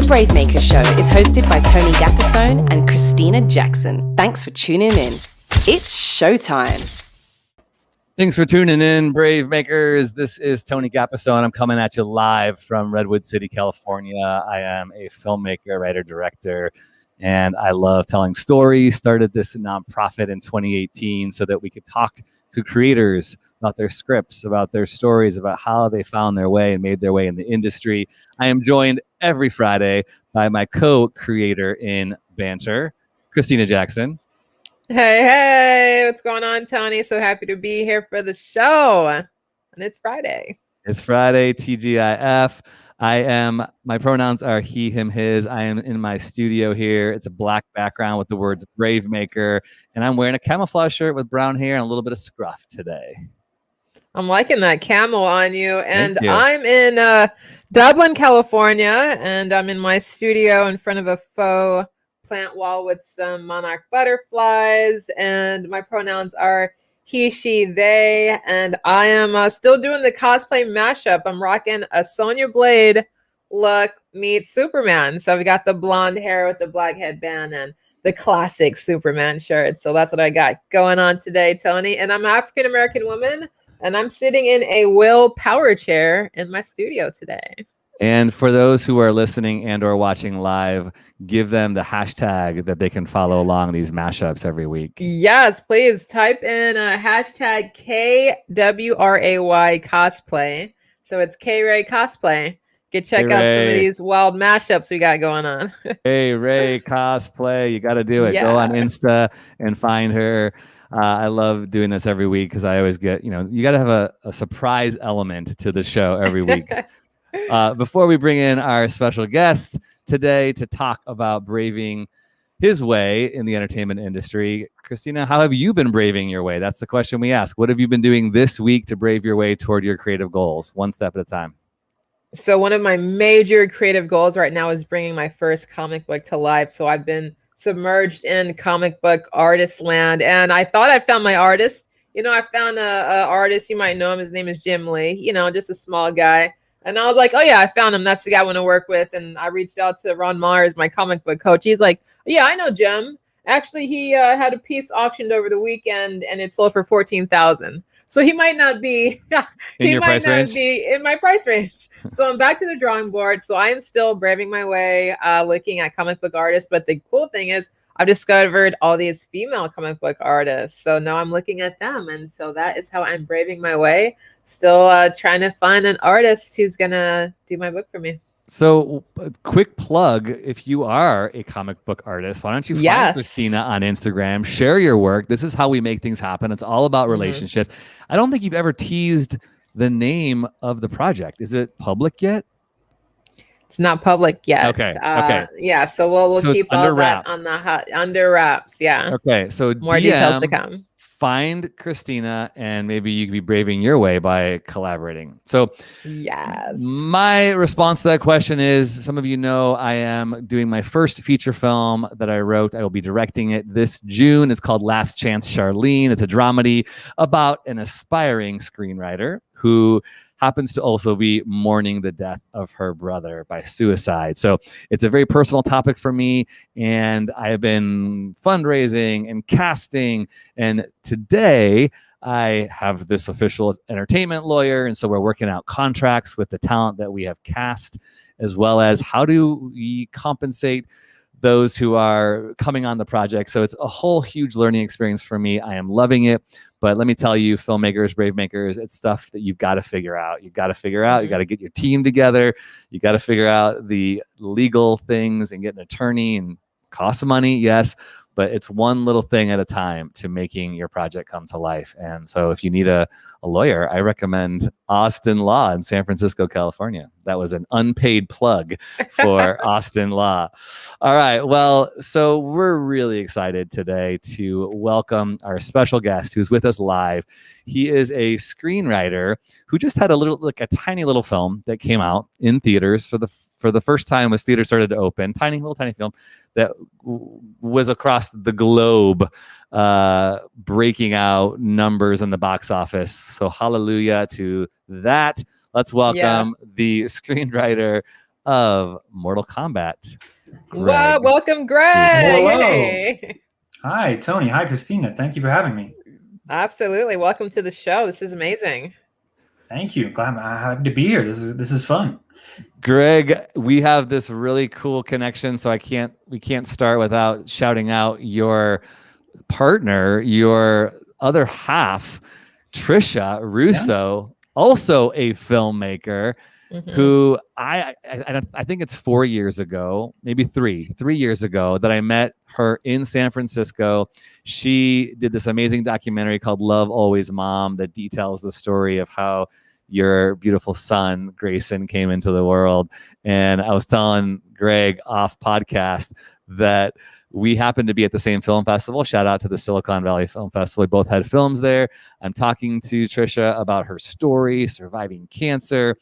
Brave Maker Show is hosted by Tony Gaffasone and Christina Jackson. Thanks for tuning in. It's showtime. Thanks for tuning in, Brave Makers. This is Tony Gaffasone. I'm coming at you live from Redwood City, California. I am a filmmaker, writer, director, and I love telling stories. Started this nonprofit in 2018 so that we could talk to creators about their scripts, about their stories, about how they found their way and made their way in the industry. I am joined every Friday by my co-creator in banter, Christina Jackson. Hey, what's going on, Tony? So happy to be here for the show. And it's Friday. It's Friday, TGIF. My pronouns are he, him, his. I am in my studio here. It's a black background with the words Brave Maker. And I'm wearing a camouflage shirt with brown hair and a little bit of scruff today. I'm liking that camo on you. And I'm in Dublin, California. And I'm in my studio in front of a faux plant wall with some monarch butterflies. And my pronouns are he, she, they. And I am still doing the cosplay mashup. I'm rocking a Sonya Blade look meets Superman. So we got the blonde hair with the black headband and the classic Superman shirt. So that's what I got going on today, Tony. And I'm an African-American woman. And I'm sitting in a Will power chair in my studio today. And for those who are listening and or watching live, give them the hashtag that they can follow along these mashups every week. Yes, please type in hashtag KWRAY cosplay. So it's K-Ray cosplay. Get check out some of these wild mashups we got going on. Hey, Ray cosplay. You got to do it. Yeah. Go on Insta and find her. I love doing this every week because I always get, you got to have a surprise element to the show every week. Before we bring in our special guest today to talk about braving his way in the entertainment industry, Christina, how have you been braving your way? That's the question we ask. What have you been doing this week to brave your way toward your creative goals, one step at a time? So one of my major creative goals right now is bringing my first comic book to life. So I've been submerged in comic book artist land, and I thought I found my artist. I found a artist, you might know him. His name is Jim Lee, just a small guy. And I was like, oh yeah, I found him. That's the guy I want to work with. And I reached out to Ron Mars, my comic book coach. He's like, yeah, I know Jim. Actually, he had a piece auctioned over the weekend and it sold for $14,000. So he might not be in my price range. So I'm back to the drawing board. So I am still braving my way, looking at comic book artists. But the cool thing is I've discovered all these female comic book artists. So now I'm looking at them. And so that is how I'm braving my way. Still trying to find an artist who's going to do my book for me. So quick plug, if you are a comic book artist, why don't you find Christina on Instagram, share your work. This is how we make things happen. It's all about relationships. I don't think you've ever teased the name of the project. Is it public yet? It's not public yet. Okay. Yeah. So we'll keep all that on the under wraps. Yeah. Okay. So more details to come. Find Christina, and maybe you could be braving your way by collaborating. So yes, my response to that question is, some of you know I am doing my first feature film that I wrote. I will be directing it this June. It's called Last Chance Charlene. It's a dramedy about an aspiring screenwriter who happens to also be mourning the death of her brother by suicide. So it's a very personal topic for me, and I have been fundraising and casting, and today I have this official entertainment lawyer, and so we're working out contracts with the talent that we have cast, as well as how do we compensate those who are coming on the project. So it's a whole huge learning experience for me. I am loving it. But let me tell you, filmmakers, brave makers, it's stuff that you've got to figure out. You've got to figure out. You got to get your team together. You got to figure out the legal things and get an attorney, and costs money, yes, but it's one little thing at a time to making your project come to life. And so if you need a lawyer, I recommend Austin Law in San Francisco, California. That was an unpaid plug for Austin Law. All right. Well, so we're really excited today to welcome our special guest who's with us live. He is a screenwriter who just had a tiny little film that came out in theaters for the first time as theaters started to open. Tiny film that was across the globe, breaking out numbers in the box office. So hallelujah to that. Let's welcome the screenwriter of Mortal Kombat, Greg. Wow, welcome, Greg. Hello. Hey. Hi, Tony. Hi, Christina. Thank you for having me. Absolutely. Welcome to the show. This is amazing. Thank you. I'm happy to be here. This is fun. Greg, we have this really cool connection, so we can't start without shouting out your partner, your other half, Trisha Russo, also a filmmaker, who I think it's 4 years ago, maybe three years ago, that I met her in San Francisco. She did this amazing documentary called Love Always Mom that details the story of how your beautiful son, Grayson, came into the world. And I was telling Greg off podcast that we happened to be at the same film festival. Shout out to the Silicon Valley Film Festival. We both had films there. I'm talking to Trisha about her story, surviving cancer,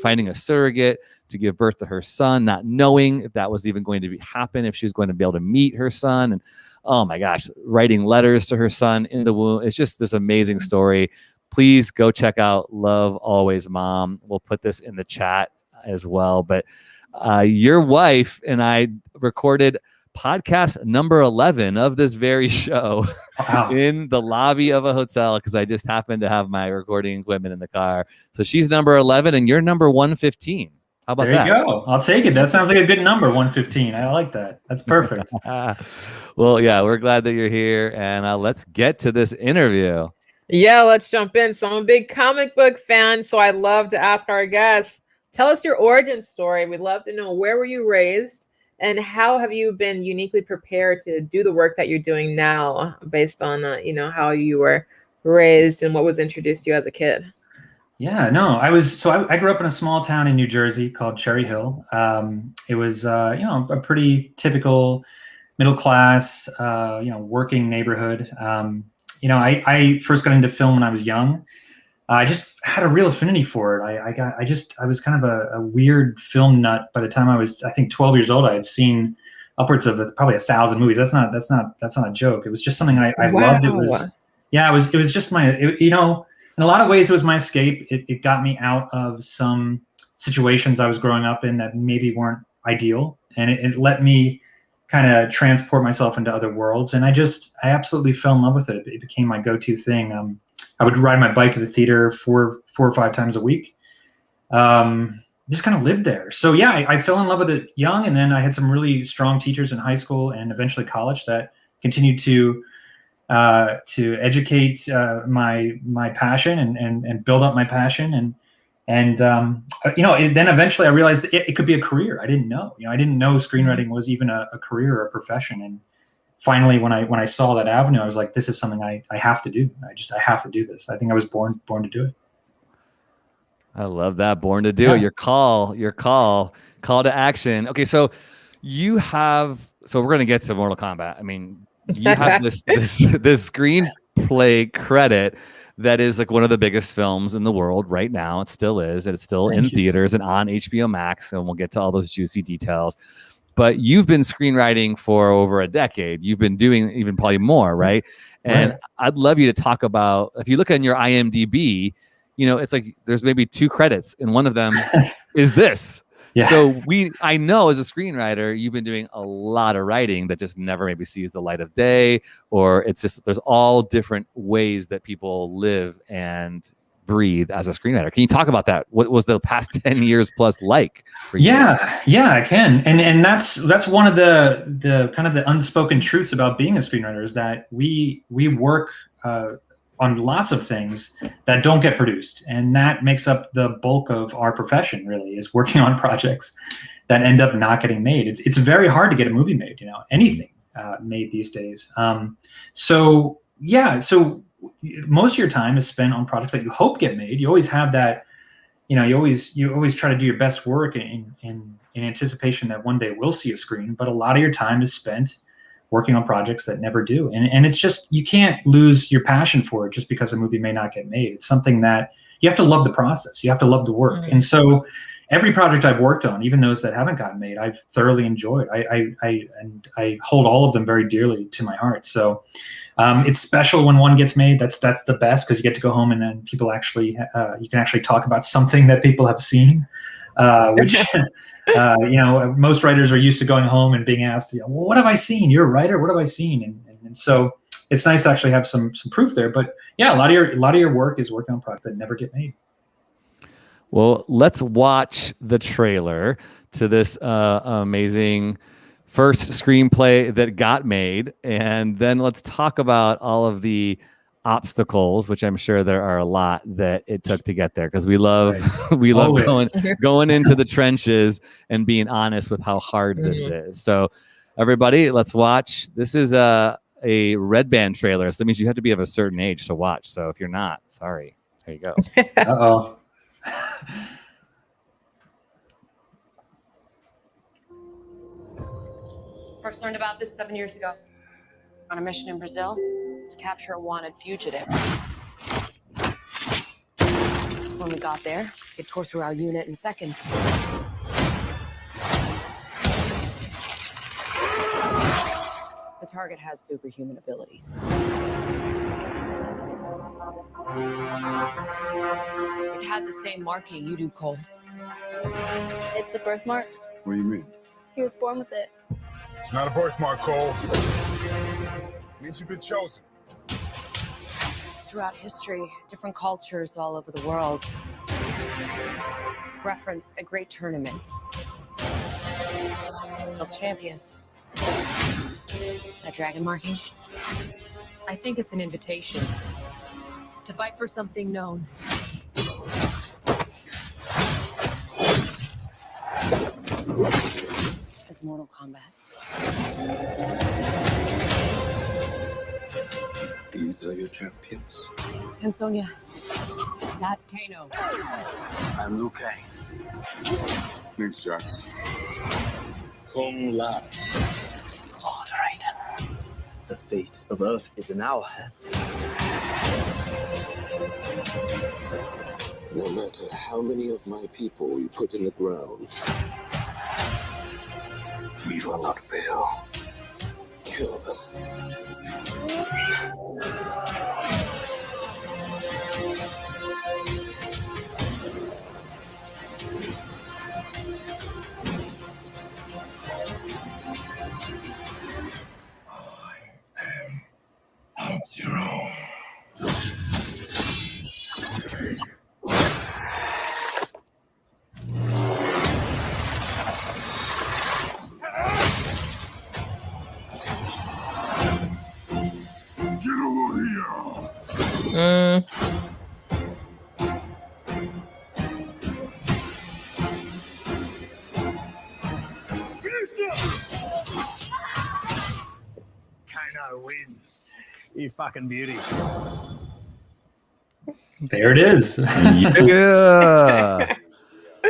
finding a surrogate to give birth to her son, not knowing if that was even going to happen, if she was going to be able to meet her son. And oh my gosh, writing letters to her son in the womb. It's just this amazing story. Please go check out Love Always Mom. We'll put this in the chat as well. But your wife and I recorded podcast number 11 of this very show in the lobby of a hotel, because I just happened to have my recording equipment in the car. So she's number 11 and you're number 115. How about that? There you go. I'll take it. That sounds like a good number, 115. I like that. That's perfect. Well, yeah, we're glad that you're here. And let's get to this interview. Yeah, let's jump in. So I'm a big comic book fan, so I'd love to ask our guests, tell us your origin story. We'd love to know, where were you raised and how have you been uniquely prepared to do the work that you're doing now based on, how you were raised and what was introduced to you as a kid? Yeah, no, I grew up in a small town in New Jersey called Cherry Hill. It was, a pretty typical middle class, working neighborhood. I first got into film when I was young. I just had a real affinity for it. I was kind of a weird film nut. By the time I was, I think, 12 years old, I had seen upwards of probably 1,000 movies. That's not a joke. It was just something I loved. It was just in a lot of ways, it was my escape. It got me out of some situations I was growing up in that maybe weren't ideal, and it let me kind of transport myself into other worlds. And I absolutely fell in love with it. It became my go-to thing. I would ride my bike to the theater four or five times a week. Just kind of lived there. So yeah, I fell in love with it young, and then I had some really strong teachers in high school and eventually college that continued to educate my passion and build up my passion. And then eventually I realized it could be a career. I didn't know. I didn't know screenwriting was even a career or a profession. And finally, when I saw that avenue, I was like, this is something I have to do. I have to do this. I think I was born to do it. I love that. Born to do it. Your call to action. Okay, so we're going to get to Mortal Kombat. I mean, you have this screenplay credit that is like one of the biggest films in the world right now. It still is. And it's still in theaters and on HBO Max. And we'll get to all those juicy details. But you've been screenwriting for over a decade. You've been doing even probably more, right? And I'd love you to talk about, if you look on your IMDb, it's like there's maybe 2 credits, and one of them is this. Yeah. So I know as a screenwriter, you've been doing a lot of writing that just never maybe sees the light of day, or it's just, there's all different ways that people live and breathe as a screenwriter. Can you talk about that? What was the past 10 years plus like for you? Yeah, I can. And that's one of the kind of the unspoken truths about being a screenwriter is that we work on lots of things that don't get produced, and that makes up the bulk of our profession. Really, is working on projects that end up not getting made. It's very hard to get a movie made. Anything made these days. So most of your time is spent on projects that you hope get made. You always have that. You always try to do your best work in anticipation that one day we'll see a screen. But a lot of your time is spent working on projects that never do. And it's just, you can't lose your passion for it just because a movie may not get made. It's something that you have to love the process. You have to love the work. And so every project I've worked on, even those that haven't gotten made, I've thoroughly enjoyed. I hold all of them very dearly to my heart. So it's special when one gets made. That's the best, because you get to go home and then people actually, you can actually talk about something that people have seen, which most writers are used to going home and being asked, well, what have I seen? You're a writer. What have I seen? And so it's nice to actually have some proof there. But yeah, a lot of your work is working on projects that never get made. Well, let's watch the trailer to this amazing first screenplay that got made, and then let's talk about all of the obstacles, which I'm sure there are a lot that it took to get there, because we love we love going into the trenches and being honest with how hard this is. So everybody, let's watch. This is a red band trailer, so that means you have to be of a certain age to watch. So if you're not, sorry. There you go. Uh-oh. First learned about this 7 years ago on a mission in Brazil to capture a wanted fugitive. When we got there, it tore through our unit in seconds. The target had superhuman abilities. It had the same marking you do, Cole. It's a birthmark. What do you mean? He was born with it. It's not a birthmark, Cole. It means you've been chosen. Throughout history, different cultures all over the world reference a great tournament of champions. That dragon marking? I think it's an invitation to fight for something known. As Mortal Kombat. These are your champions. I'm Sonya. That's Kano. I'm Liu Kang. Name's Jax. Kung Lao. Lord Raiden, the fate of Earth is in our hands. No matter how many of my people you put in the ground, we will not fail. Kill them. I am Sub-Zero. Kano wins. You fucking beauty. There it is. Yeah.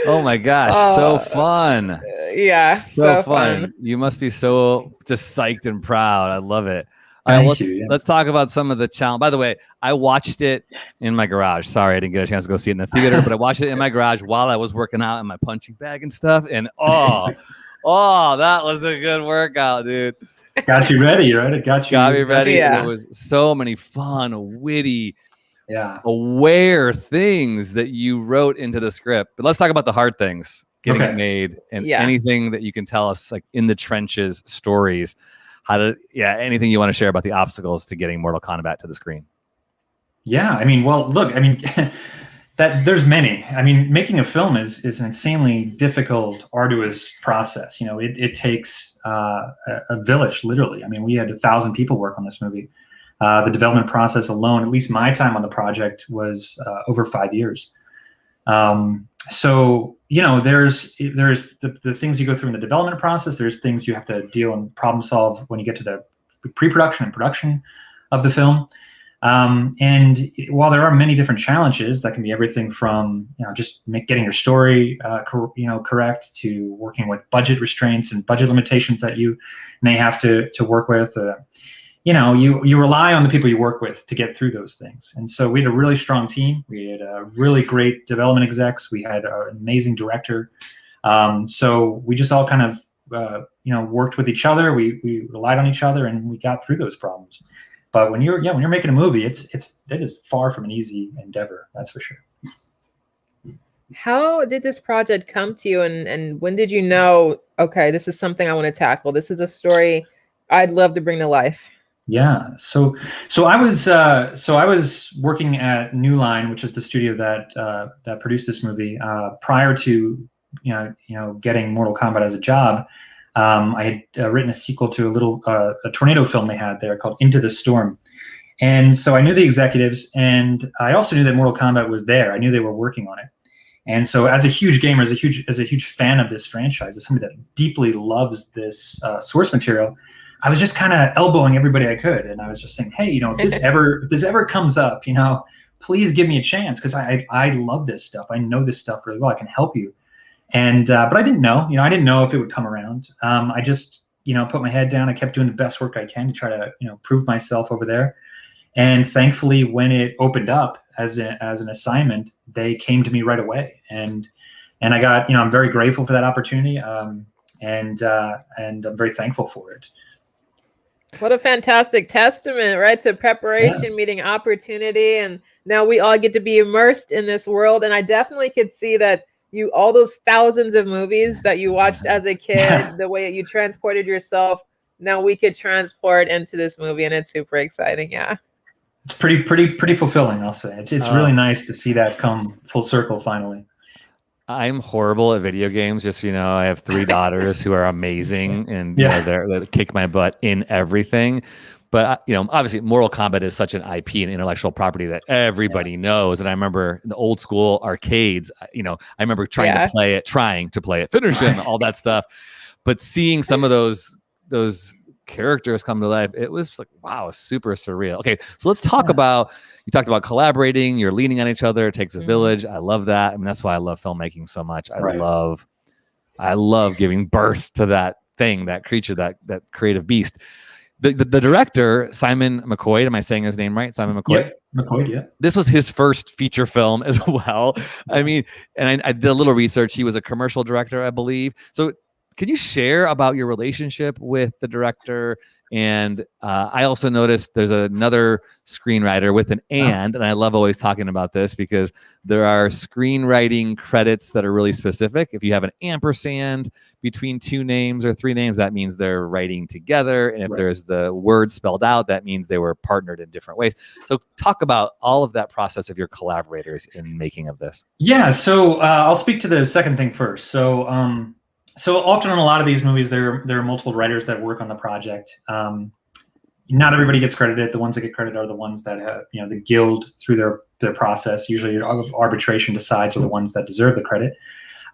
Oh my gosh, so fun. Yeah, so fun. You must be so just psyched and proud. I love it. Thank you. Let's talk about some of the challenge. By the way, I watched it in my garage. Sorry, I didn't get a chance to go see it in the theater, but I watched it in my garage while I was working out in my punching bag and stuff. And oh, that was a good workout, dude. Got you ready, right? It got me ready. Yeah. There was so many fun, witty, Yeah. aware things that you wrote into the script. But let's talk about the hard things, getting Okay. it made, and Yeah. anything that you can tell us, like in the trenches stories. Anything you want to share about the obstacles to getting Mortal Kombat to the screen? Yeah, I mean, well, look, I mean, That there's many. I mean, making a film is an insanely difficult, arduous process. You know, it takes a village, literally. I mean, we had 1,000 people work on this movie. The development process alone, at least my time on the project, was over 5 years. So, you know, there's the things you go through in the development process. There's things you have to deal and problem solve when you get to the pre-production and production of the film. And while there are many different challenges, that can be everything from, you know, just getting your story, correct, to working with budget restraints and budget limitations that you may have to work with. You know, you rely on the people you work with to get through those things. And so we had a really strong team. We had really great development execs. We had an amazing director. So we just all kind of, worked with each other. We relied on each other, and we got through those problems. But when you're making a movie, it is far from an easy endeavor. That's for sure. How did this project come to you, and when did you know, okay, this is something I want to tackle? This is a story I'd love to bring to life. Yeah. So I was working at New Line, which is the studio that produced this movie, prior to getting Mortal Kombat as a job. I had written a sequel to a tornado film they had there called Into the Storm. And so I knew the executives, and I also knew that Mortal Kombat was there. I knew they were working on it. And so as a huge gamer, as a huge fan of this franchise, as somebody that deeply loves this source material, I was just kind of elbowing everybody I could. And I was just saying, hey, if this ever comes up, please give me a chance, because I love this stuff. I know this stuff really well. I can help you. And but I didn't know, I didn't know if it would come around. I just, put my head down. I kept doing the best work I can to try to, prove myself over there. And thankfully, when it opened up as an assignment, they came to me right away. And I got, I'm very grateful for that opportunity. And I'm very thankful for it. What a fantastic testament, right, to preparation, meeting opportunity. And now we all get to be immersed in this world. And I definitely could see that all those thousands of movies that you watched as a kid, the way that you transported yourself, now we could transport into this movie, and it's super exciting. Yeah. It's pretty fulfilling, I'll say. It's really nice to see that come full circle finally. I'm horrible at video games. Just, I have 3 daughters who are amazing, and they kick my butt in everything. But, obviously Mortal Kombat is such an IP and intellectual property that everybody knows. And I remember in the old school arcades, I remember trying to play it, finish it, and all that stuff. But seeing some of those characters come to life, it was like, wow, super surreal. Okay, so let's talk about, you talked about collaborating, you're leaning on each other, it takes a village. I love that. I mean, that's why I love filmmaking so much. I love giving birth to that thing, that creature, that creative beast. The director, Simon McCoy, am I saying his name right? Simon McCoy? Yep, McCoy, yeah. This was his first feature film as well. I mean, and I did a little research. He was a commercial director, I believe. So could you share about your relationship with the director? And I also noticed there's another screenwriter with an and I love always talking about this because there are screenwriting credits that are really specific. If you have an ampersand between 2 names or 3 names, that means they're writing together. And if there's the word spelled out, that means they were partnered in different ways. So talk about all of that process of your collaborators in making of this. Yeah, so I'll speak to the second thing first. So often in a lot of these movies, there are multiple writers that work on the project. Not everybody gets credited. The ones that get credited are the ones that have, the guild through their process, usually arbitration decides, are the ones that deserve the credit.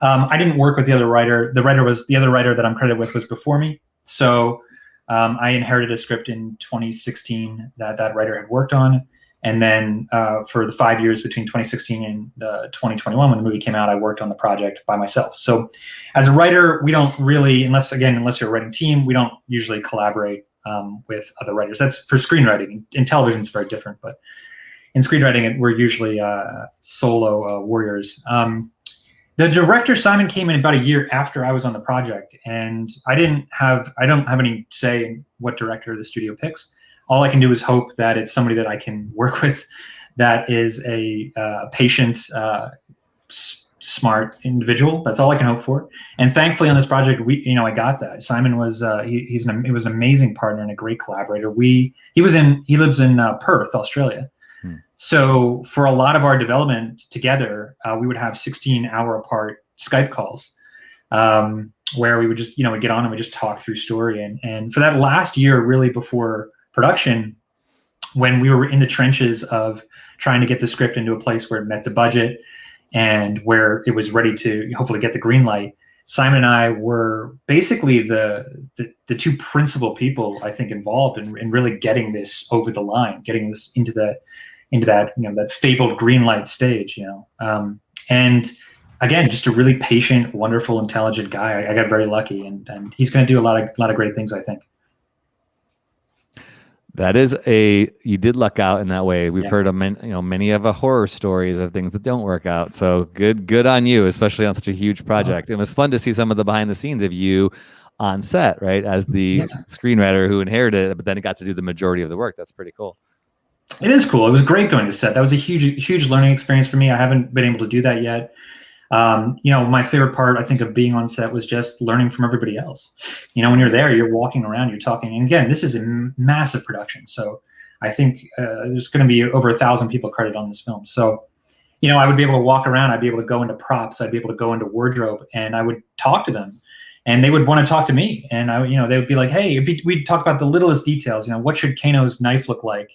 I didn't work with the other writer. The other writer that I'm credited with was before me. So I inherited a script in 2016 that writer had worked on. And then for the 5 years between 2016 and 2021, when the movie came out, I worked on the project by myself. So as a writer, we don't really, unless you're a writing team, we don't usually collaborate with other writers. That's for screenwriting. In television, it's very different. But in screenwriting, we're usually solo warriors. The director, Simon, came in about a year after I was on the project. And I don't have any say in what director the studio picks. All I can do is hope that it's somebody that I can work with, that is a patient, smart individual. That's all I can hope for. And thankfully, on this project, I got that. Simon was he was an amazing partner and a great collaborator. He lives in Perth, Australia. So for a lot of our development together, we would have 16-hour apart Skype calls, where we would just, we'd get on and we just talk through story. And for that last year, really before production, when we were in the trenches of trying to get the script into a place where it met the budget and where it was ready to hopefully get the green light, Simon and I were basically the two principal people, I think, involved in really getting this over the line, getting this into that that fabled green light stage, and again, just a really patient, wonderful, intelligent guy. I got very lucky, and he's going to do a lot of great things, I think. That is you did luck out in that way. We've heard of many of horror stories of things that don't work out. So good on you, especially on such a huge project. It was fun to see some of the behind the scenes of you on set, right? As the screenwriter who inherited it, but then it got to do the majority of the work. That's pretty cool. It is cool. It was great going to set. That was a huge learning experience for me. I haven't been able to do that yet. My favorite part, I think, of being on set was just learning from everybody else. When you're there, you're walking around, you're talking. And again, this is a massive production. So I think there's going to be over 1,000 people credited on this film. So, I would be able to walk around. I'd be able to go into props. I'd be able to go into wardrobe, and I would talk to them. And they would want to talk to me. And they would be like, hey, we'd talk about the littlest details. What should Kano's knife look like?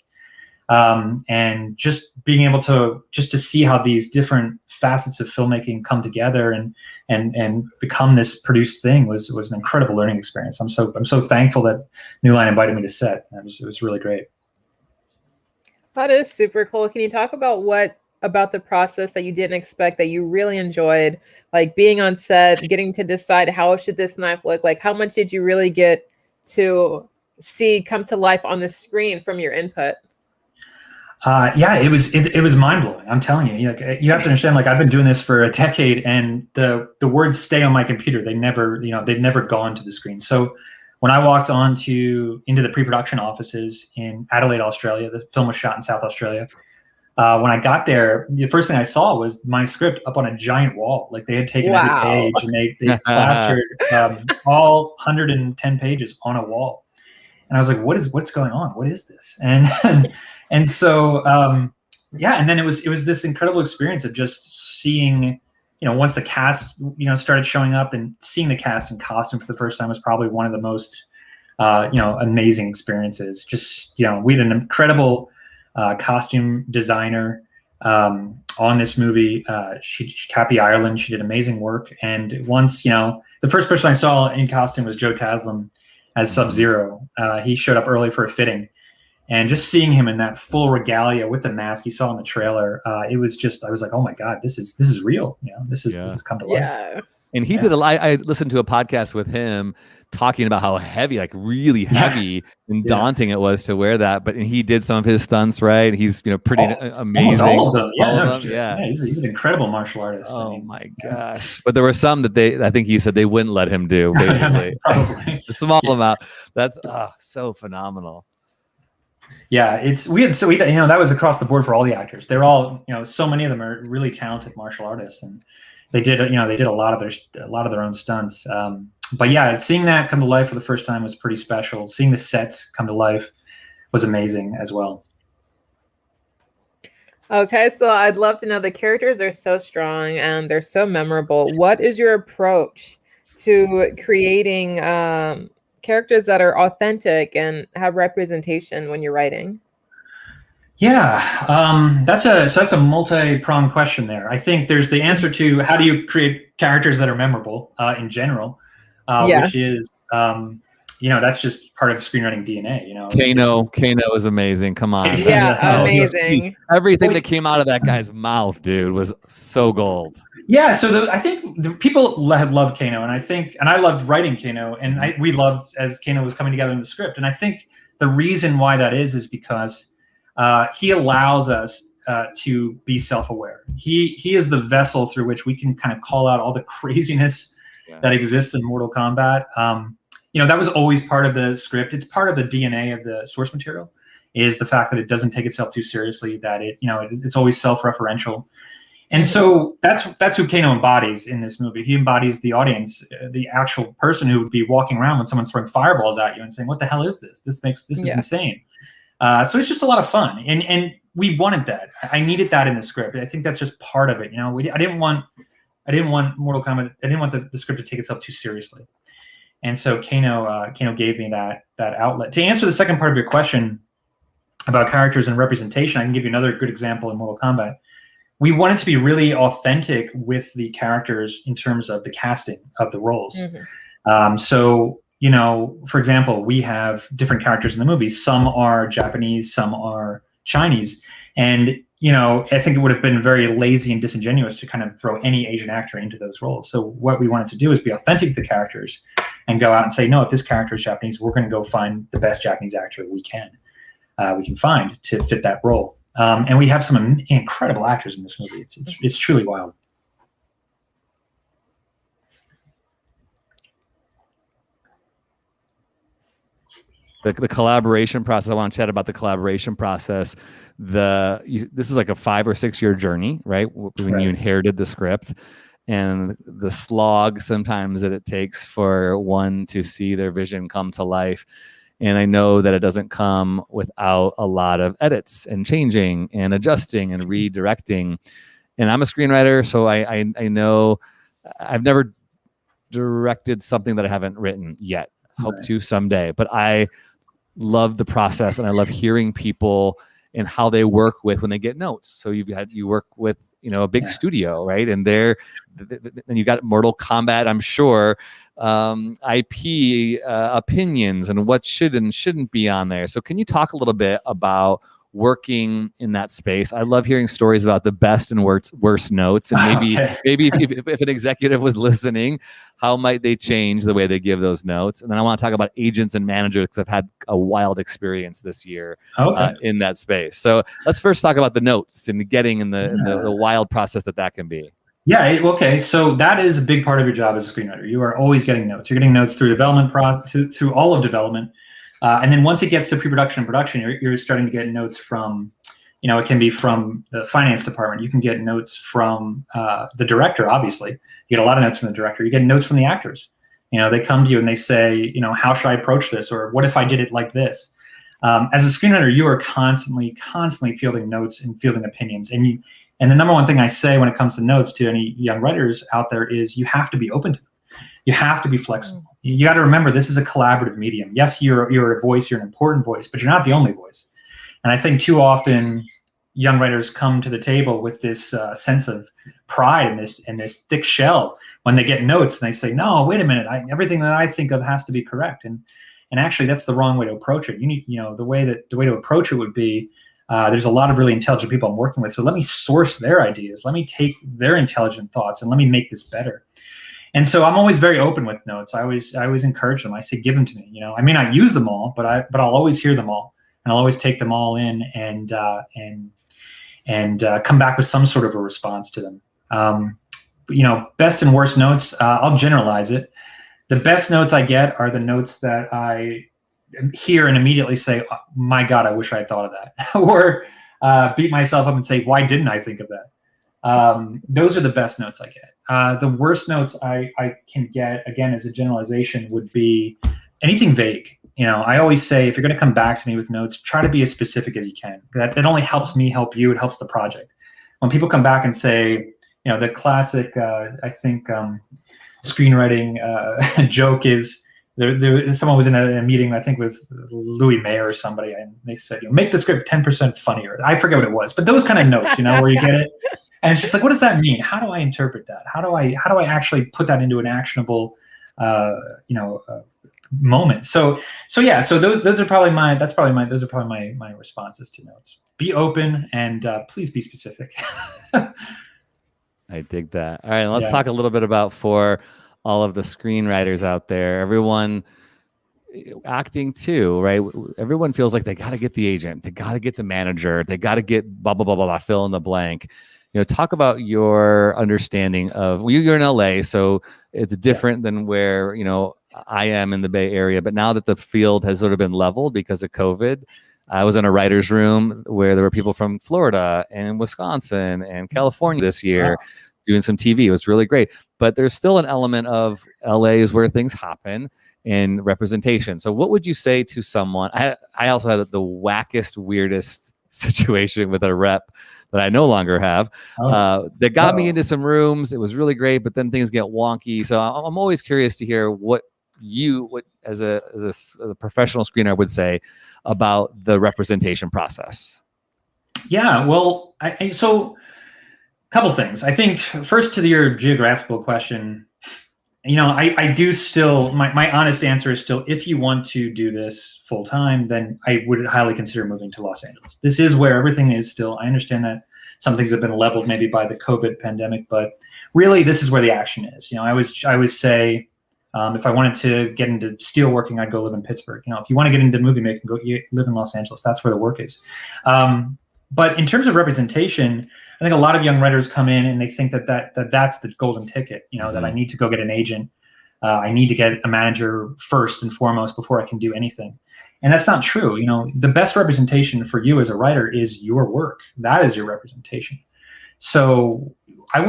And just being able to see how these different facets of filmmaking come together and become this produced thing was an incredible learning experience. I'm so thankful that New Line invited me to set. It was really great. That is super cool. Can you talk about what about the process that you didn't expect that you really enjoyed, like being on set, getting to decide how should this knife look? Like, how much did you really get to see come to life on the screen from your input? It was mind blowing. I'm telling you, you have to understand. Like, I've been doing this for a decade, and the words stay on my computer. They've never gone to the screen. So when I walked into the pre-production offices in Adelaide, Australia, the film was shot in South Australia. When I got there, the first thing I saw was my script up on a giant wall. Like, they had taken every page and they plastered all 110 pages on a wall. And I was like, what's going on? What is this? And so, and then it was this incredible experience of just seeing, once the cast, started showing up, and seeing the cast in costume for the first time was probably one of the most, amazing experiences. Just, we had an incredible costume designer on this movie. Cappy Ireland, she did amazing work. And once, the first person I saw in costume was Joe Taslim as Sub-Zero. He showed up early for a fitting. And just seeing him in that full regalia with the mask you saw in the trailer, it was just, I was like, oh my God, this is real. This has come to life. Yeah. And he did I listened to a podcast with him talking about how heavy, like really heavy and daunting it was to wear that. But he did some of his stunts, right? He's pretty amazing. All of them. He's an incredible martial artist. Oh my gosh! But there were some that I think he said they wouldn't let him do. Basically, probably a small amount. That's so phenomenal. Yeah, that was across the board for all the actors. They're all, so many of them are really talented martial artists, and they did a lot of their own stunts. But yeah, seeing that come to life for the first time was pretty special. Seeing the sets come to life was amazing as well. Okay, so I'd love to know, the characters are so strong and they're so memorable. What is your approach to creating characters that are authentic and have representation when you're writing? Yeah, that's a multi-pronged question there. I think there's the answer to how do you create characters that are memorable in general, which is that's just part of screenwriting DNA. Kano is amazing. Come on, amazing. Everything that came out of that guy's mouth, dude, was so gold. Yeah, so I think the people have loved Kano, and I loved writing Kano, and we loved as Kano was coming together in the script. And I think the reason why that is because he allows us to be self-aware. He is the vessel through which we can kind of call out all the craziness that exists in Mortal Kombat. That was always part of the script. It's part of the DNA of the source material, is the fact that it doesn't take itself too seriously, that it's always self-referential. And so that's who Kano embodies in this movie. He embodies the audience, the actual person who would be walking around when someone's throwing fireballs at you and saying, "What the hell is this? This is insane." So it's just a lot of fun. And we wanted that. I needed that in the script. I think that's just part of it. You know, I didn't want Mortal Kombat. I didn't want the script to take itself too seriously. And so Kano gave me that outlet. To answer the second part of your question about characters and representation, I can give you another good example in Mortal Kombat. We wanted to be really authentic with the characters in terms of the casting of the roles. So, you know, for example, we have different characters in the movie. Some are Japanese, some are Chinese. And, you know, I think it would have been very lazy and disingenuous to kind of throw any Asian actor into those roles. So what we wanted to do is be authentic to the characters and go out and say, no, if this character is Japanese, we're going to go find the best Japanese actor we can find to fit that role. And we have some incredible actors in this movie. It's truly wild. The collaboration process. I want to chat about the collaboration process. This is like a 5 or 6 year journey, right? When you inherited the script, and the slog sometimes that it takes for one to see their vision come to life. And I know that it doesn't come without a lot of edits and changing and adjusting and redirecting. And I'm a screenwriter, so I know I've never directed something that I haven't written yet. Hope to someday. But I love the process, and I love hearing people and how they work with when they get notes. So you work with, you know, a big studio, right? And and you got Mortal Kombat, I'm sure, IP opinions and what should and shouldn't be on there. So can you talk a little bit about working in that space? I love hearing stories about the best and worst notes, and maybe if an executive was listening, how might they change the way they give those notes? And then I want to talk about agents and managers, because I've had a wild experience this year in that space. So let's first talk about the notes and getting in the wild process that can be. Yeah. Okay. So that is a big part of your job as a screenwriter. You are always getting notes. You're getting notes through development process, through all of development. And then once it gets to pre-production and production, you're starting to get notes from, you know, it can be from the finance department. You can get notes from the director, obviously. You get a lot of notes from the director. You get notes from the actors. You know, they come to you and they say, you know, how should I approach this? Or what if I did it like this? As a screenwriter, you are constantly fielding notes and fielding opinions. And the number one thing I say when it comes to notes to any young writers out there is you have to be open to them. You have to be flexible. You got to remember, this is a collaborative medium. Yes, you're a voice, you're an important voice, but you're not the only voice. And I think too often young writers come to the table with this sense of pride and this thick shell when they get notes, and they say, no, wait a minute, everything that I think of has to be correct. And actually that's the wrong way to approach it. You need, you know, the way to approach it would be, there's a lot of really intelligent people I'm working with, so let me source their ideas. Let me take their intelligent thoughts and let me make this better. And so I'm always very open with notes. I always encourage them. I say, give them to me. You know, I may not use them all, but I'll always hear them all, and I'll always take them all in and come back with some sort of a response to them. You know, best and worst notes. I'll generalize it. The best notes I get are the notes that I hear and immediately say, oh, my God, I wish I had thought of that, or beat myself up and say, why didn't I think of that? Those are the best notes I get. The worst notes I can get, again, as a generalization, would be anything vague. You know, I always say, if you're going to come back to me with notes, try to be as specific as you can. That only helps me help you. It helps the project. When people come back and say, you know, the classic, I think, screenwriting joke is, someone was in a meeting, I think, with Louis Mayer or somebody, and they said, you know, make the script 10% funnier. I forget what it was, but those kind of notes, you know, where you get it. And it's just like, what does that mean? How do I interpret that? How do I actually put that into an actionable, moment? So yeah. So those are probably my responses to notes. Be open and please be specific. I dig that. All right, let's talk a little bit about, for all of the screenwriters out there, everyone acting too, right? Everyone feels like they got to get the agent, they got to get the manager, they got to get blah blah blah blah blah, fill in the blank. You know, talk about your understanding of, you're in LA, so it's different than where, you know, I am in the Bay Area. But now that the field has sort of been leveled because of COVID, I was in a writer's room where there were people from Florida and Wisconsin and California this year doing some TV. It was really great. But there's still an element of LA is where things happen and representation. So what would you say to someone? I also had the wackest, weirdest situation with a rep that I no longer have. That got me into some rooms. It was really great, but then things get wonky. So I'm always curious to hear what as a professional screener would say about the representation process. Yeah, well, so a couple things. I think first to your geographical question, I do still, my honest answer is still, if you want to do this full time, then I would highly consider moving to Los Angeles. This is where everything is still. I understand that some things have been leveled maybe by the COVID pandemic, but really this is where the action is. I always say, if I wanted to get into steelworking, I'd go live in Pittsburgh. If you want to get into movie making, go live in Los Angeles. That's where the work is. But in terms of representation, I think a lot of young writers come in and they think that's the golden ticket, that I need to go get an agent. I need to get a manager first and foremost before I can do anything. And that's not true. The best representation for you as a writer is your work. That is your representation. So I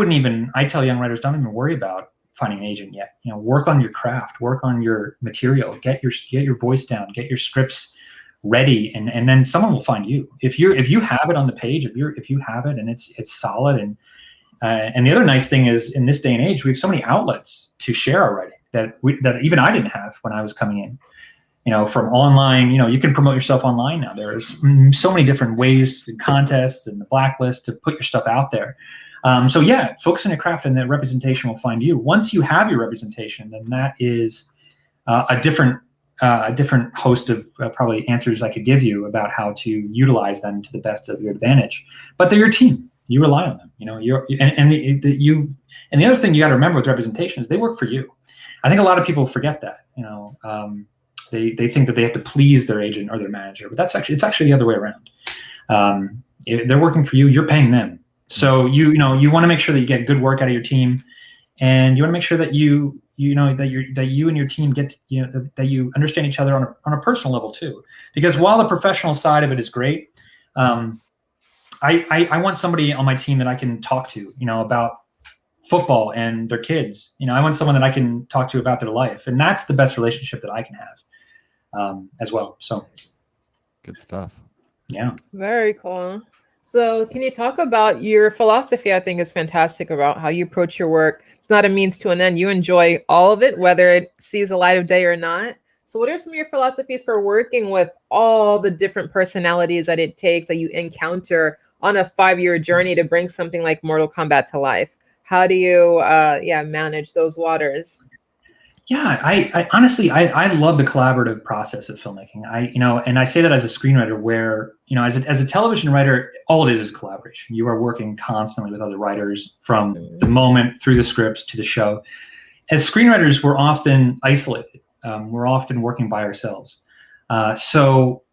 tell young writers, don't even worry about finding an agent yet. Work on your craft, work on your material, get your voice down, get your scripts ready, and then someone will find you. If you have it on the page, if you have it and it's solid, and the other nice thing is, in this day and age, we have so many outlets to share our writing that even I didn't have when I was coming in. From online, you can promote yourself online now. There's so many different ways, contests and the blacklist to put your stuff out there. So yeah, focus on your craft, and the representation will find you. Once you have your representation, then that is a different host of probably answers I could give you about how to utilize them to the best of your advantage. But they're your team. You rely on them. And the other thing you got to remember with representation is they work for you. I think a lot of people forget that. They think that they have to please their agent or their manager, but it's actually the other way around. They're working for you. You're paying them. So you want to make sure that you get good work out of your team, and you want to make sure that you and your team get that you understand each other on a personal level too. Because while the professional side of it is great, I want somebody on my team that I can talk to, about football and their kids. I want someone that I can talk to about their life, and that's the best relationship that I can have as well. So good stuff. Yeah. Very cool. So can you talk about your philosophy? I think is fantastic about how you approach your work. It's not a means to an end. You enjoy all of it, whether it sees the light of day or not. So what are some of your philosophies for working with all the different personalities that it takes that you encounter on a 5-year journey to bring something like Mortal Kombat to life? How do you manage those waters? Yeah, I honestly love the collaborative process of filmmaking. And I say that as a screenwriter, where as a television writer, all it is collaboration. You are working constantly with other writers from the moment through the scripts to the show. As screenwriters, we're often isolated. We're often working by ourselves. So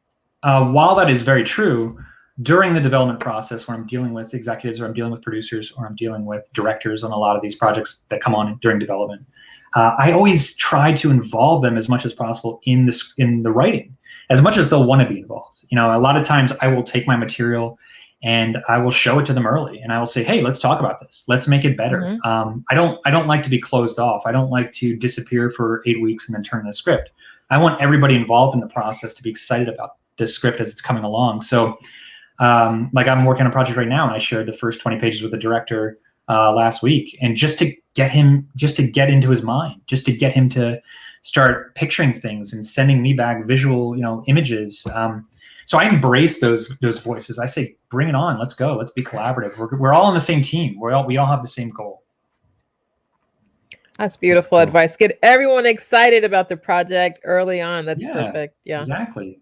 while that is very true, during the development process, where I'm dealing with executives, or I'm dealing with producers, or I'm dealing with directors on a lot of these projects that come on during development, I always try to involve them as much as possible in the writing, as much as they'll want to be involved. A lot of times I will take my material and I will show it to them early, and I will say, hey, let's talk about this. Let's make it better. Mm-hmm. I don't like to be closed off. I don't like to disappear for 8 weeks and then turn in the script. I want everybody involved in the process to be excited about the script as it's coming along. So like I'm working on a project right now, and I shared the first 20 pages with the director last week, and just to get into his mind, just to get him to start picturing things and sending me back visual, images. So I embrace those voices. I say, bring it on. Let's go. Let's be collaborative. We're all on the same team. We all have the same goal. That's beautiful advice. Get everyone excited about the project early on. That's perfect. Yeah, exactly.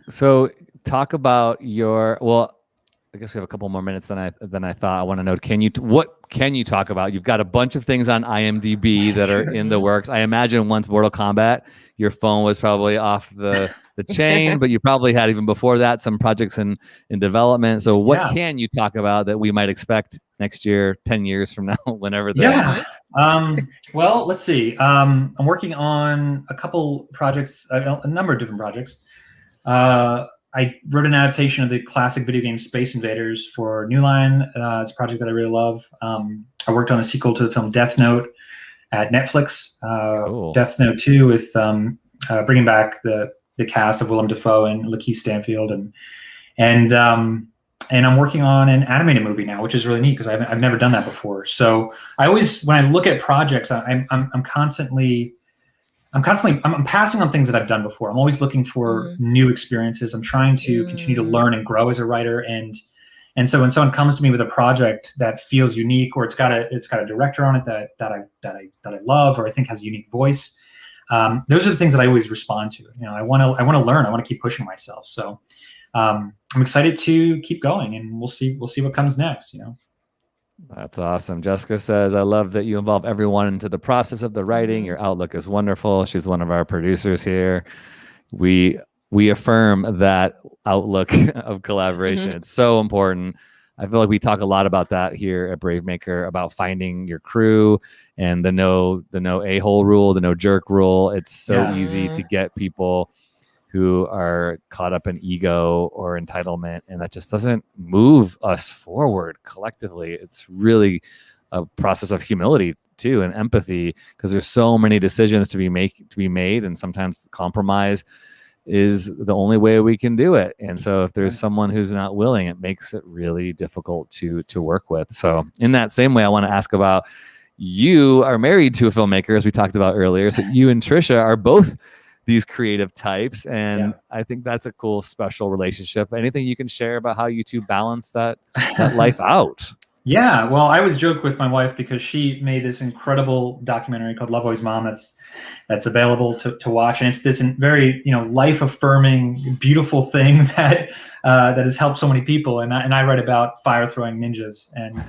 So talk about I guess we have a couple more minutes than I thought. I want to know, what can you talk about? You've got a bunch of things on IMDb that are in the works. I imagine once Mortal Kombat, your phone was probably off the chain, but you probably had, even before that, some projects in development. So what can you talk about that we might expect next year, 10 years from now, whenever well, let's see. I'm working on a couple projects, a number of different projects. I wrote an adaptation of the classic video game Space Invaders for New Line. It's a project that I really love. I worked on a sequel to the film Death Note at Netflix. Cool. Death Note 2 with bringing back the cast of Willem Dafoe and Lakeith Stanfield, and And I'm working on an animated movie now, which is really neat because I've never done that before. So I always, when I look at projects, I'm constantly passing on things that I've done before. I'm always looking for new experiences. I'm trying to continue to learn and grow as a writer. And so when someone comes to me with a project that feels unique, or it's got a director on it that I love, or I think has a unique voice, those are the things that I always respond to. I want to learn. I want to keep pushing myself. So I'm excited to keep going, and we'll see what comes next. That's awesome. Jessica says, I love that you involve everyone into the process of the writing. Your outlook is wonderful. She's one of our producers here. We affirm that outlook of collaboration. It's so important. I feel like we talk a lot about that here at Brave Maker, about finding your crew and the no a-hole rule, the no jerk rule. It's so easy to get people who are caught up in ego or entitlement, and that just doesn't move us forward collectively. It's really a process of humility too, and empathy, because there's so many decisions to be made, and sometimes compromise is the only way we can do it. And so if there's someone who's not willing, it makes it really difficult to work with. So in that same way, I want to ask about, you are married to a filmmaker, as we talked about earlier. So you and Trisha are both these creative types, and I think that's a cool, special relationship. Anything you can share about how you two balance that life out? Yeah, well, I always joke with my wife because she made this incredible documentary called Love Always Mom that's available to watch, and it's this very life affirming, beautiful thing that has helped so many people. And I write about fire throwing ninjas and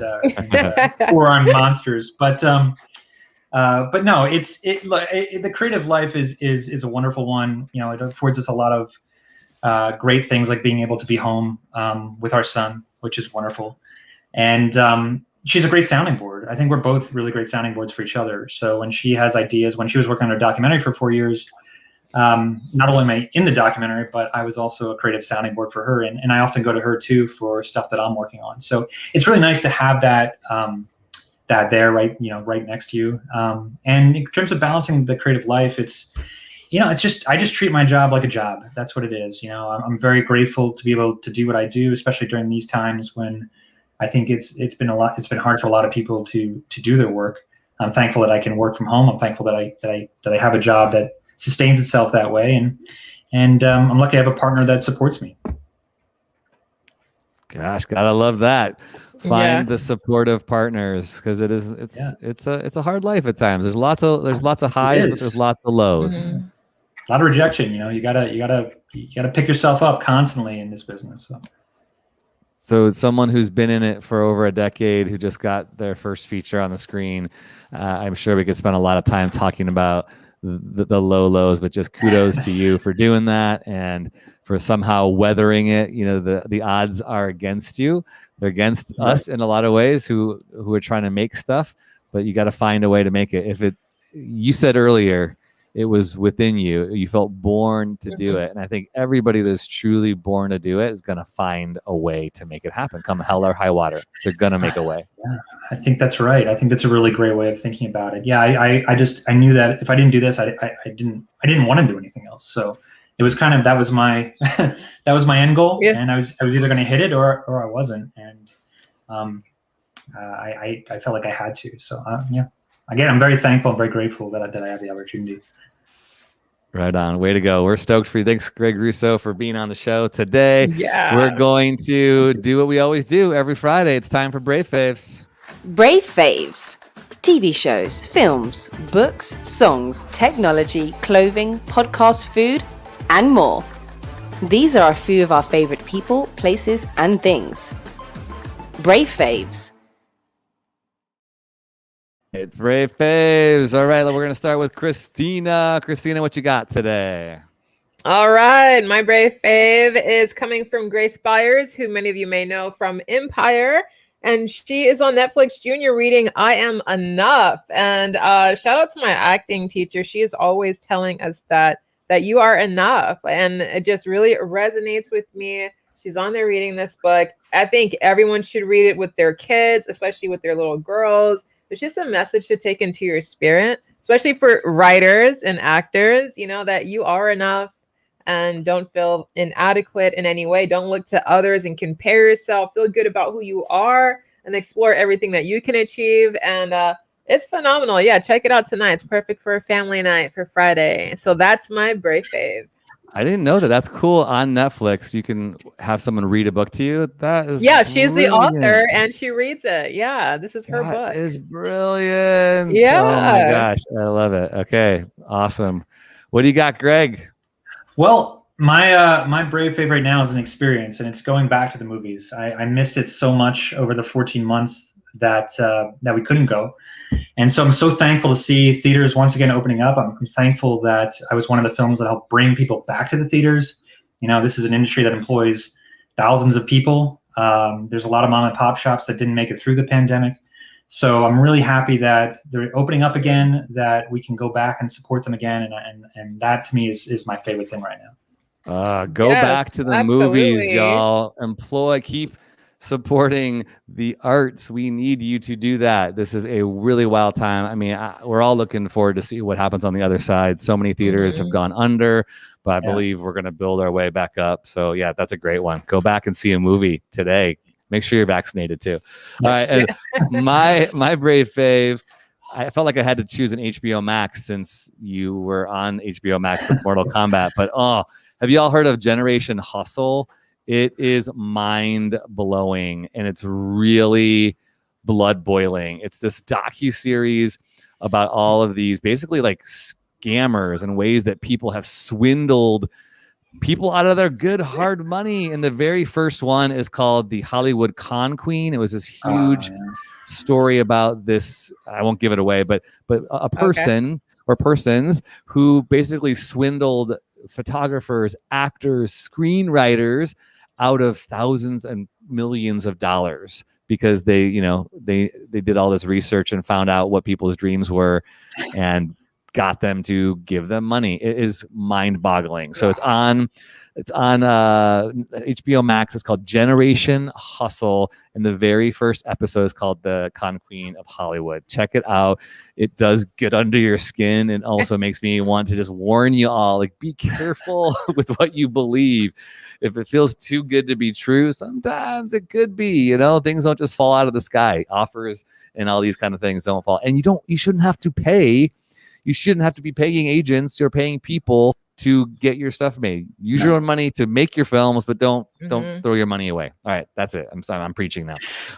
four-armed monsters, but no, the creative life is a wonderful one. It affords us a lot of great things, like being able to be home with our son, which is wonderful. And she's a great sounding board. I think we're both really great sounding boards for each other. So when she has ideas, when she was working on her documentary for 4 years, not only am I in the documentary, but I was also a creative sounding board for her. And I often go to her too for stuff that I'm working on. So it's really nice to have that there right next to you. And in terms of balancing the creative life, I just treat my job like a job. That's what it is. I'm very grateful to be able to do what I do, especially during these times when I think it's been hard for a lot of people to do their work. I'm thankful that I can work from home. I'm thankful that I have a job that sustains itself that way, and I'm lucky I have a partner that supports me. Gosh, gotta love that. Find the supportive partners, because it's a hard life at times. There's lots of highs, but there's lots of lows. A lot of rejection. You gotta pick yourself up constantly in this business. So someone who's been in it for over a decade, who just got their first feature on the screen, I'm sure we could spend a lot of time talking about the low lows, but just kudos to you for doing that and for somehow weathering it. The odds are against you. They're against us in a lot of ways who are trying to make stuff, but you got to find a way to make it. You said earlier, it was within you. You felt born to do it. And I think everybody that's truly born to do it is going to find a way to make it happen. Come hell or high water, they're going to make a way. Yeah, I think that's right. I think that's a really great way of thinking about it. Yeah, I knew that if I didn't do this, I didn't want to do anything else. So it was that was my that was my end goal. Yeah. And I was either going to hit it or I wasn't. And I felt like I had to. So again, I'm very thankful and very grateful that I have the opportunity. Right on. Way to go. We're stoked for you. Thanks, Greg Russo, for being on the show today. Yeah. We're going to do what we always do every Friday. It's time for Brave Faves. Brave Faves. TV shows, films, books, songs, technology, clothing, podcast, food, and more. These are a few of our favorite people, places, and things. Brave Faves. It's Brave Faves. All right, we're going to start with Christina. Christina, what you got today? All right, my Brave Fave is coming from Grace Byers, who many of you may know from Empire. And she is on Netflix Junior reading I Am Enough. And shout out to my acting teacher. She is always telling us that you are enough. And it just really resonates with me. She's on there reading this book. I think everyone should read it with their kids, especially with their little girls. It's just a message to take into your spirit, especially for writers and actors, that you are enough and don't feel inadequate in any way. Don't look to others and compare yourself. Feel good about who you are and explore everything that you can achieve. And it's phenomenal. Yeah, check it out tonight. It's perfect for a family night for Friday. So that's my Brave fave. I didn't know that. That's cool. On Netflix, you can have someone read a book to you. That is she's the author and she reads it. Yeah, this is her book. That is brilliant. Yeah. Oh my gosh, I love it. Okay, awesome. What do you got, Greg? Well, my Brave fave right now is an experience, and it's going back to the movies. I missed it so much over the 14 months that we couldn't go. And so I'm so thankful to see theaters once again opening up. I'm thankful that I was one of the films that helped bring people back to the theaters. You know, this is an industry that employs thousands of people. There's a lot of mom and pop shops that didn't make it through the pandemic. So I'm really happy that they're opening up again, that we can go back and support them again. And that to me is my favorite thing right now. Go back to the movies, y'all. Keep supporting the arts. We need you to do that. This is a really wild time. I mean, we're all looking forward to see what happens on the other side. So many theaters have gone under, but I believe we're going to build our way back up. So yeah, that's a great one. Go back and see a movie today. Make sure you're vaccinated too. All right. And my Brave fave, I felt like I had to choose an HBO Max since you were on HBO Max with Mortal Kombat. But have you all heard of Generation Hustle? It is mind-blowing, and it's really blood-boiling. It's this docu-series about all of these basically like scammers and ways that people have swindled people out of their good hard money. And the very first one is called The Hollywood Con Queen. It was this huge story about this. I won't give it away, but a person or persons who basically swindled photographers, actors, screenwriters out of thousands and millions of dollars because they did all this research and found out what people's dreams were and got them to give them money. It is mind-boggling. So it's on HBO Max. It's called Generation Hustle, and the very first episode is called The Con Queen of Hollywood. Check it out. It does get under your skin and also makes me want to just warn you all, like, be careful with what you believe. If it feels too good to be true, sometimes it could be. Things don't just fall out of the sky. Offers and all these kind of things don't fall. And you shouldn't have to pay. You shouldn't have to be paying agents or paying people to get your stuff made. Use your own money to make your films, but don't throw your money away. All right, that's it. I'm sorry, I'm preaching now.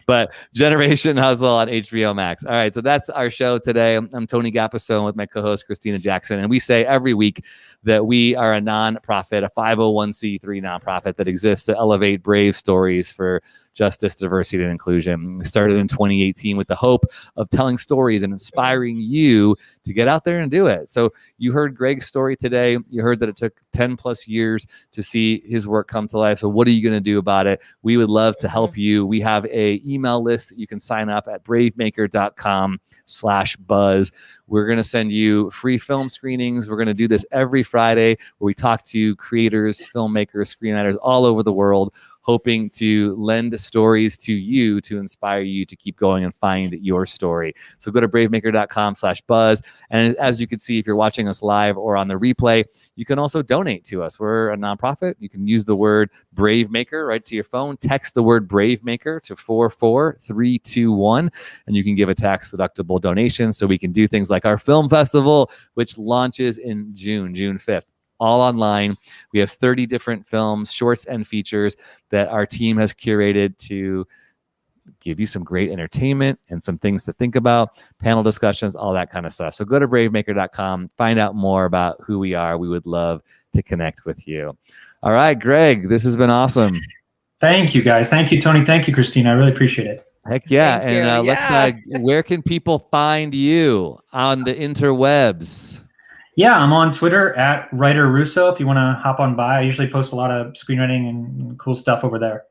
But Generation Hustle on HBO Max. All right, so that's our show today. I'm Tony Gapason with my co-host Christina Jackson, and we say every week that we are a nonprofit, a 501c3 nonprofit that exists to elevate brave stories for justice, diversity, and inclusion. We started in 2018 with the hope of telling stories and inspiring you to get out there and do it. So you heard Greg's story today. You heard that it took 10 plus years to see his work come to life. So what are you going to do about it? We would love to help you. We have a email list that you can sign up at bravemaker.com/buzz. We're going to send you free film screenings. We're going to do this every Friday where we talk to creators, filmmakers, screenwriters all over the world, hoping to lend stories to you to inspire you to keep going and find your story. So go to bravemaker.com/buzz. And as you can see, if you're watching us live or on the replay, you can also donate to us. We're a nonprofit. You can use the word Brave Maker right to your phone. Text the word Brave Maker to 44321, and you can give a tax-deductible donation so we can do things like our film festival, which launches in June 5th. All online. We have 30 different films, shorts, and features that our team has curated to give you some great entertainment and some things to think about, panel discussions, all that kind of stuff. So go to bravemaker.com, find out more about who we are. We would love to connect with you. All right, Greg, this has been awesome. Thank you, guys. Thank you, Tony. Thank you, Christina. I really appreciate it. Heck yeah. And let's, where can people find you on the interwebs? Yeah, I'm on Twitter at Writer Russo. If you want to hop on by, I usually post a lot of screenwriting and cool stuff over there.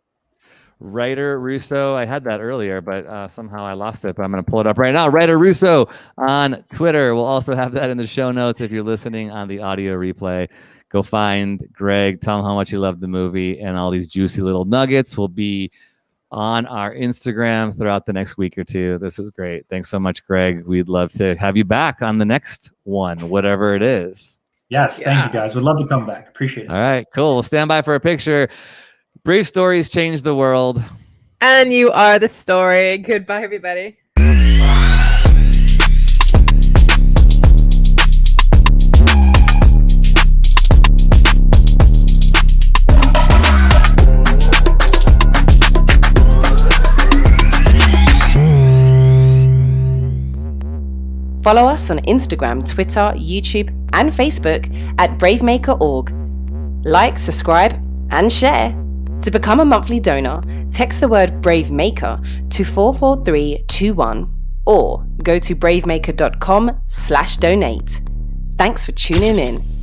Writer Russo. I had that earlier, but somehow I lost it, but I'm going to pull it up right now. Writer Russo on Twitter. We'll also have that in the show notes if you're listening on the audio replay. Go find Greg, tell him how much you love the movie, and all these juicy little nuggets will be on our Instagram throughout the next week or two. This is great. Thanks so much, Greg. We'd love to have you back on the next one, whatever it is. Yes, thank you guys. Would love to come back. Appreciate it. All right, cool. We'll stand by for a picture. Brief stories change the world. And you are the story. Goodbye, everybody. Follow us on Instagram, Twitter, YouTube, and Facebook at bravemaker.org. Like, subscribe, and share. To become a monthly donor, text the word BRAVEMAKER to 44321 or go to bravemaker.com/donate. Thanks for tuning in.